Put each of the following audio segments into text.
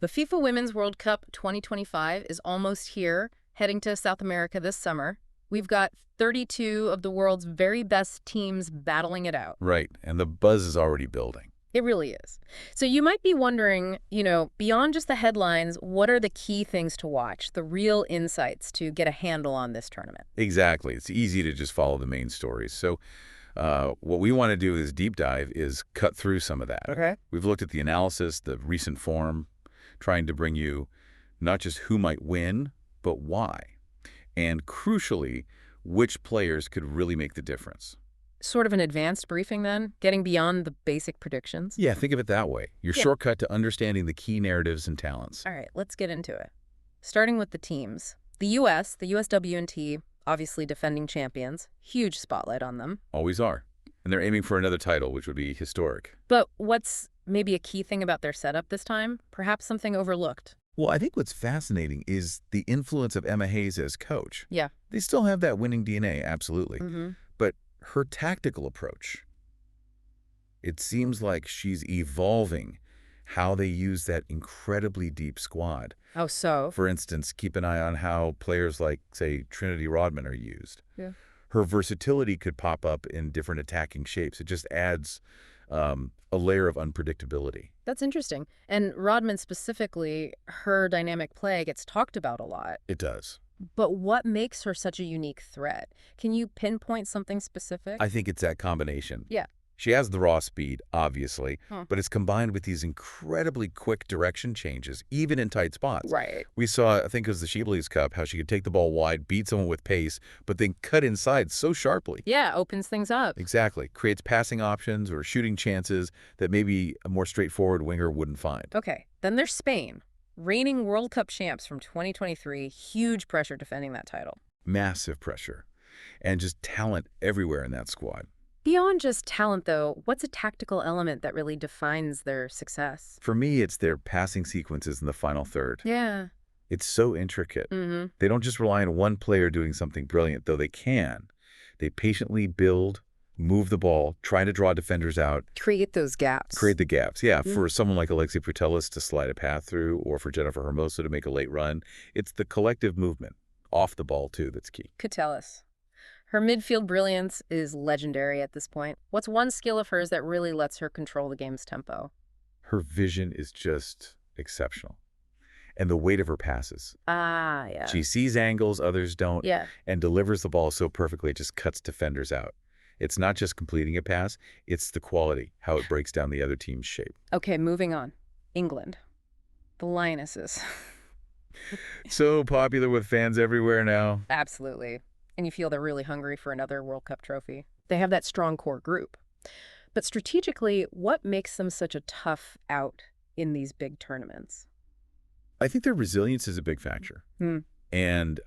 The FIFA Women's World Cup 2025 is almost here, heading to South America this summer. We've got 32 of the world's very best teams battling it out. Right, and the buzz is already building. It really is. So you might be wondering, beyond just the headlines, what are the key things to watch, the real insights to get a handle on this tournament? Exactly. It's easy to just follow the main stories. So what we want to do is deep dive is cut through some of that. Okay. We've looked at the analysis, the recent form, trying to bring you not just who might win, but why. And crucially, which players could really make the difference. Sort of an advanced briefing then, getting beyond the basic predictions? Yeah, think of it that way. Your shortcut to understanding the key narratives and talents. All right, let's get into it. Starting with the teams. The USW&T, obviously defending champions, huge spotlight on them. Always are. And they're aiming for another title, which would be historic. But what's maybe a key thing about their setup this time? Perhaps something overlooked. Well, I think what's fascinating is the influence of Emma Hayes as coach. Yeah. They still have that winning DNA, absolutely. But her tactical approach, it seems like she's evolving how they use that incredibly deep squad. Oh, so? For instance, keep an eye on how players like, say, Trinity Rodman are used. Yeah. Her versatility could pop up in different attacking shapes. It just adds a layer of unpredictability. That's interesting. And Rodman specifically, her dynamic play gets talked about a lot. It does. But what makes her such a unique threat? Can you pinpoint something specific? I think it's that combination. Yeah. She has the raw speed, obviously, Huh. but it's combined with these incredibly quick direction changes, even in tight spots. Right. We saw, I think it was the Shibboleth's Cup, how she could take the ball wide, beat someone with pace, but then cut inside so sharply. Yeah, opens things up. Exactly. Creates passing options or shooting chances that maybe a more straightforward winger wouldn't find. Okay, then there's Spain. Reigning World Cup champs from 2023, huge pressure defending that title. Massive pressure. And just talent everywhere in that squad. Beyond just talent, though, what's a tactical element that really defines their success? For me, it's their passing sequences in the final third. Yeah. It's so intricate. They don't just rely on one player doing something brilliant, though they can. They patiently build, move the ball, try to draw defenders out. Create those gaps. Create the gaps. Yeah, for someone like Alexia Putellas to slide a path through, or for Jennifer Hermoso to make a late run. It's the collective movement, off the ball too, that's key. Coutelles. Her midfield brilliance is legendary at this point. What's one skill of hers that really lets her control the game's tempo? Her vision is just exceptional. And the weight of her passes. Ah, yeah. She sees angles others don't, Yeah. and delivers the ball so perfectly it just cuts defenders out. It's not just completing a pass, it's the quality, how it breaks down the other team's shape. Okay, moving on. England. The Lionesses. So popular with fans everywhere now. Absolutely. And you feel they're really hungry for another World Cup trophy. They have that strong core group. But strategically, what makes them such a tough out in these big tournaments? I think their resilience is a big factor. And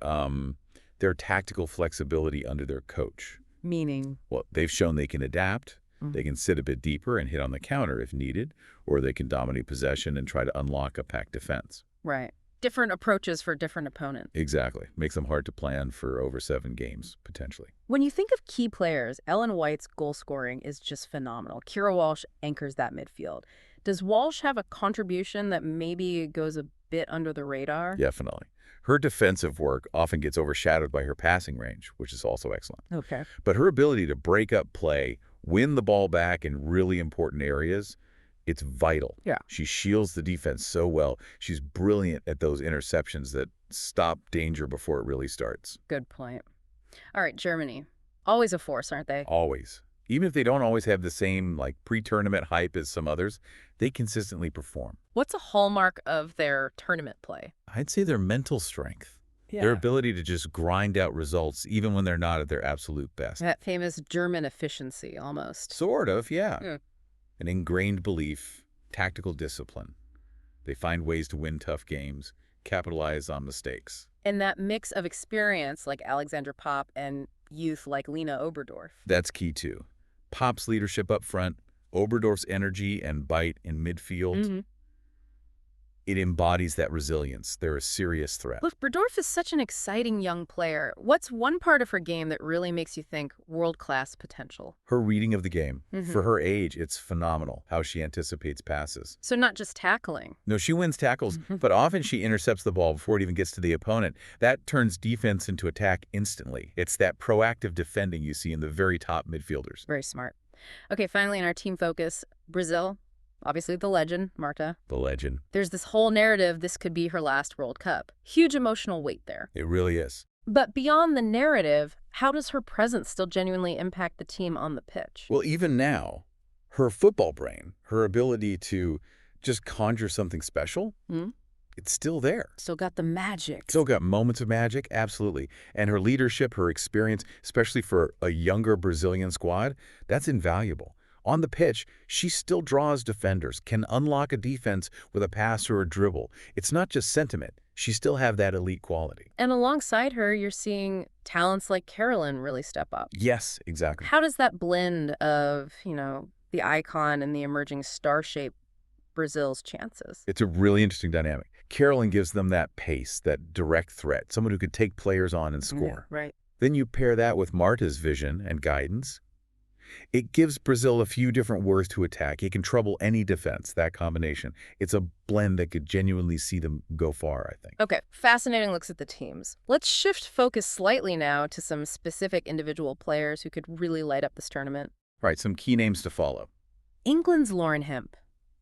their tactical flexibility under their coach. Meaning? Well, they've shown they can adapt. They can sit a bit deeper and hit on the counter if needed, or they can dominate possession and try to unlock a packed defense. Right. Different approaches for different opponents. Exactly. Makes them hard to plan for over 7 games, potentially. When you think of key players, Ellen White's goal scoring is just phenomenal. Kira Walsh anchors that midfield. Does Walsh have a contribution that maybe goes a bit under the radar? Definitely. Her defensive work often gets overshadowed by her passing range, which is also excellent. Okay. But her ability to break up play, win the ball back in really important areas, it's vital. Yeah. She shields the defense so well. She's brilliant at those interceptions that stop danger before it really starts. Good point. All right, Germany. Always a force, aren't they? Always. Even if they don't always have the same pre-tournament hype as some others, they consistently perform. What's a hallmark of their tournament play? I'd say their mental strength. Yeah. Their ability to just grind out results even when they're not at their absolute best. That famous German efficiency, almost. Sort of, yeah. Yeah. An ingrained belief, tactical discipline. They find ways to win tough games, capitalize on mistakes. And that mix of experience like Alexandra Popp and youth like Lena Oberdorf. That's key too. Pop's leadership up front, Oberdorf's energy and bite in midfield. It embodies that resilience. They're a serious threat. Look, Berdorf is such an exciting young player. What's one part of her game that really makes you think world-class potential? Her reading of the game. Mm-hmm. For her age, it's phenomenal how she anticipates passes. So not just tackling. No, she wins tackles, but often she intercepts the ball before it even gets to the opponent. That turns defense into attack instantly. It's that proactive defending you see in the very top midfielders. Very smart. Okay, finally in our team focus, Brazil. Obviously the legend, Marta. The legend. There's this whole narrative this could be her last World Cup. Huge emotional weight there. It really is. But beyond the narrative, how does her presence still genuinely impact the team on the pitch? Well, even now, her football brain, her ability to just conjure something special, it's still there. Still got the magic. Still got moments of magic, absolutely. And her leadership, her experience, especially for a younger Brazilian squad, that's invaluable. On the pitch, she still draws defenders, can unlock a defense with a pass or a dribble. It's not just sentiment. She still have that elite quality. And alongside her, you're seeing talents like Carolyn really step up. Yes, exactly. How does that blend of, the icon and the emerging star shape Brazil's chances? It's a really interesting dynamic. Carolyn gives them that pace, that direct threat, someone who could take players on and score. Yeah, right. Then you pair that with Marta's vision and guidance. It gives Brazil a few different words to attack. It can trouble any defense, that combination. It's a blend that could genuinely see them go far, I think. Okay, fascinating looks at the teams. Let's shift focus slightly now to some specific individual players who could really light up this tournament. All right, some key names to follow. England's Lauren Hemp.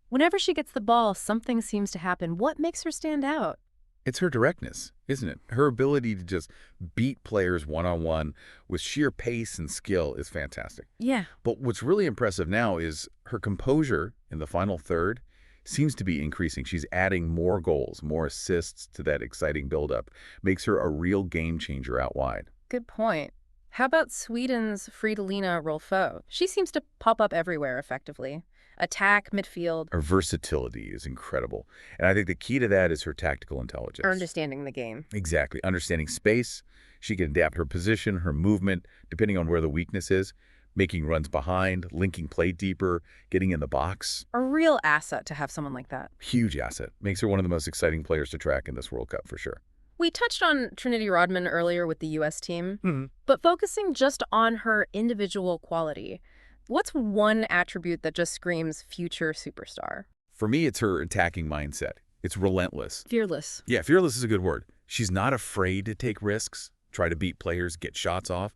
Whenever she gets the ball, something seems to happen. What makes her stand out? It's her directness, isn't it? Her ability to just beat players one-on-one with sheer pace and skill is fantastic. Yeah. But what's really impressive now is her composure in the final third seems to be increasing. She's adding more goals, more assists to that exciting buildup. Makes her a real game changer out wide. Good point. How about Sweden's Fridolina Rolfo? She seems to pop up everywhere effectively. Attack, midfield. Her versatility is incredible. And I think the key to that is her tactical intelligence. Understanding the game. Exactly. Understanding space. She can adapt her position, her movement, depending on where the weakness is, making runs behind, linking play deeper, getting in the box. A real asset to have someone like that. Huge asset. Makes her one of the most exciting players to track in this World Cup for sure. We touched on Trinity Rodman earlier with the U.S. team, but focusing just on her individual quality, what's one attribute that just screams future superstar? For me, it's her attacking mindset. It's relentless. Fearless. Yeah, fearless is a good word. She's not afraid to take risks, try to beat players, get shots off.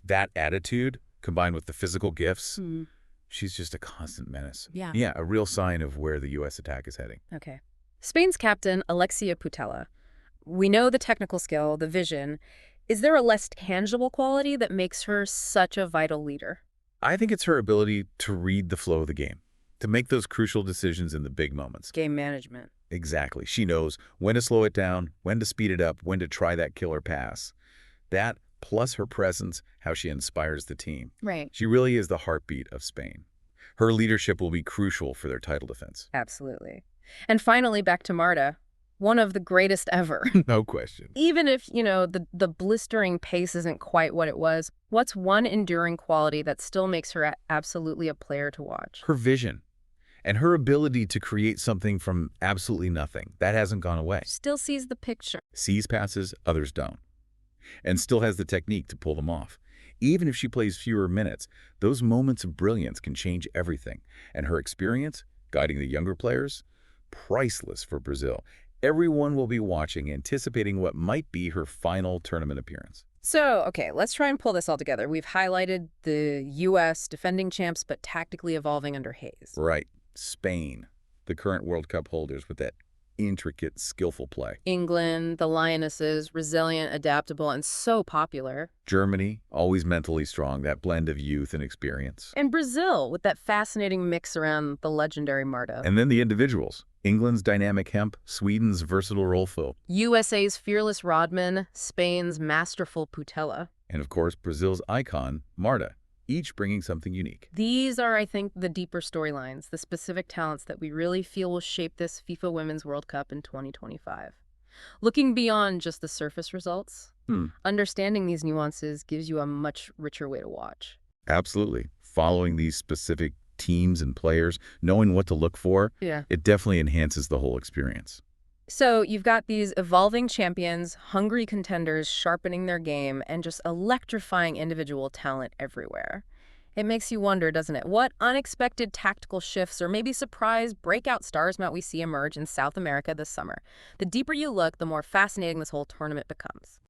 That attitude, combined with the physical gifts, she's just a constant menace. Yeah, a real sign of where the U.S. attack is heading. Okay. Spain's captain, Alexia Putella. We know the technical skill, the vision. Is there a less tangible quality that makes her such a vital leader? I think it's her ability to read the flow of the game, to make those crucial decisions in the big moments. Game management. Exactly. She knows when to slow it down, when to speed it up, when to try that killer pass. That, plus her presence, how she inspires the team. Right. She really is the heartbeat of Spain. Her leadership will be crucial for their title defense. Absolutely. And finally, back to Marta. One of the greatest ever. No question. Even if, the blistering pace isn't quite what it was, what's one enduring quality that still makes her absolutely a player to watch? Her vision and her ability to create something from absolutely nothing. That hasn't gone away. Still sees the picture. Sees passes, others don't. And still has the technique to pull them off. Even if she plays fewer minutes, those moments of brilliance can change everything. And her experience, guiding the younger players, priceless for Brazil. Everyone will be watching, anticipating what might be her final tournament appearance. So, okay, let's try and pull this all together. We've highlighted the U.S. defending champs, but tactically evolving under Hayes. Right. Spain, the current World Cup holders with that intricate, skillful play. England, the Lionesses, resilient, adaptable, and so popular. Germany, always mentally strong, that blend of youth and experience. And Brazil, with that fascinating mix around the legendary Marta. And then the individuals. England's dynamic Hemp, Sweden's versatile Rolfo. USA's fearless Rodman, Spain's masterful Putella. And of course, Brazil's icon, Marta, each bringing something unique. These are, I think, the deeper storylines, the specific talents that we really feel will shape this FIFA Women's World Cup in 2025. Looking beyond just the surface results, understanding these nuances gives you a much richer way to watch. Absolutely. Following these specific teams and players, knowing what to look for, it definitely enhances the whole experience. So you've got these evolving champions, hungry contenders sharpening their game, and just electrifying individual talent everywhere. It makes you wonder, doesn't it? What unexpected tactical shifts or maybe surprise breakout stars might we see emerge in South America this summer? The deeper you look, the more fascinating this whole tournament becomes.